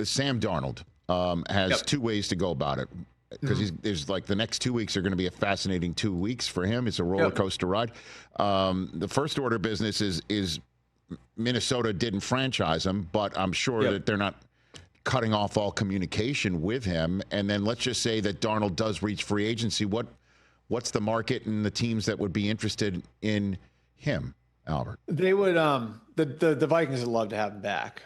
Sam Darnold has two ways to go about it. Because there's like the next 2 weeks are going to be a fascinating 2 weeks for him. It's a roller coaster ride. The first order business is Minnesota didn't franchise him, but I'm sure that they're not cutting off all communication with him. And then let's just say that Darnold does reach free agency. What's the market and the teams that would be interested in him, Albert? They would the Vikings would love to have him back.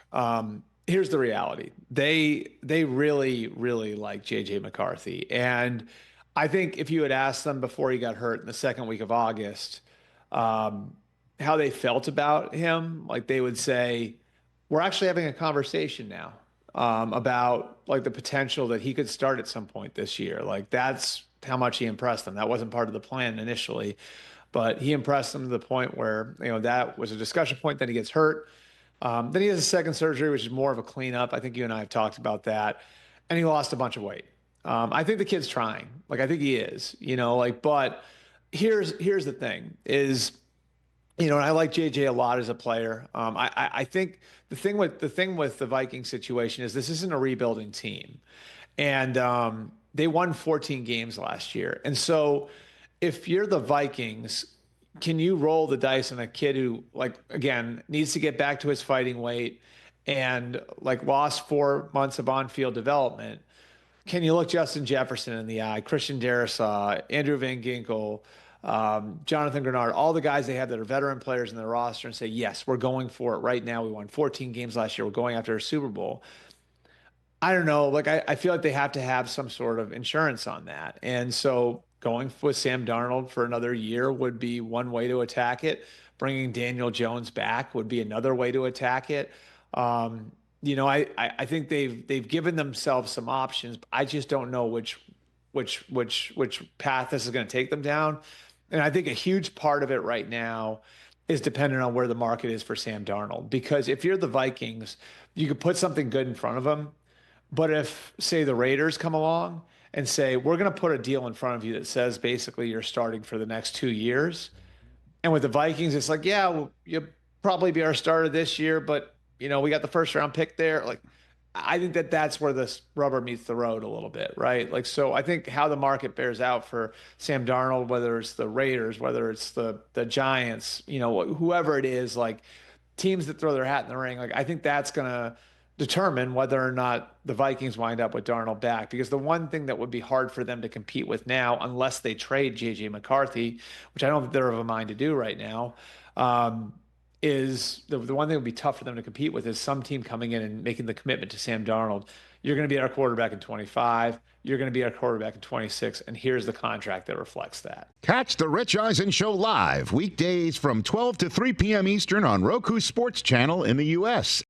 Here's the reality. They really, really like JJ McCarthy. And I think if you had asked them before he got hurt in the second week of August, how they felt about him, like they would say, we're actually having a conversation now about like the potential that he could start at some point this year. Like that's how much he impressed them. That wasn't part of the plan initially, but he impressed them to the point where, that was a discussion point. Then he gets hurt. Then he has a second surgery, which is more of a cleanup. I think you and I have talked about that. And he lost a bunch of weight. I think the kid's trying. Like, I think he is, but here's the thing is, and I like JJ a lot as a player. I think the thing with the Viking situation is this isn't a rebuilding team. And they won 14 games last year. And so if you're the Vikings, can you roll the dice on a kid who, like, again, needs to get back to his fighting weight and like lost 4 months of on-field development? Can you look Justin Jefferson in the eye, Christian Darrisaw, Andrew Van Ginkel, Jonathan Grenard, all the guys they have that are veteran players in their roster and say, yes, we're going for it right now. We won 14 games last year. We're going after a Super Bowl. I don't know. Like, I feel like they have to have some sort of insurance on that. And so going with Sam Darnold for another year would be one way to attack it. Bringing Daniel Jones back would be another way to attack it. I think they've given themselves some options. But I just don't know which path this is going to take them down. And I think a huge part of it right now is dependent on where the market is for Sam Darnold. Because if you're the Vikings, you could put something good in front of them. But if, say, the Raiders come along and say, we're going to put a deal in front of you that says basically you're starting for the next 2 years. And with the Vikings, it's like, yeah, well, you'll probably be our starter this year, but, we got the first round pick there. Like, I think that's where this rubber meets the road a little bit, right? Like, so I think how the market bears out for Sam Darnold, whether it's the Raiders, whether it's the Giants, whoever it is, like teams that throw their hat in the ring, like I think that's going to determine whether or not the Vikings wind up with Darnold back. Because the one thing that would be hard for them to compete with now, unless they trade JJ McCarthy, which I don't think they're of a mind to do right now, is the one thing that would be tough for them to compete with is some team coming in and making the commitment to Sam Darnold. You're going to be our quarterback in 25. You're going to be our quarterback in 26. And here's the contract that reflects that. Catch the Rich Eisen Show live weekdays from 12 to 3 p.m. Eastern on Roku Sports Channel in the U.S.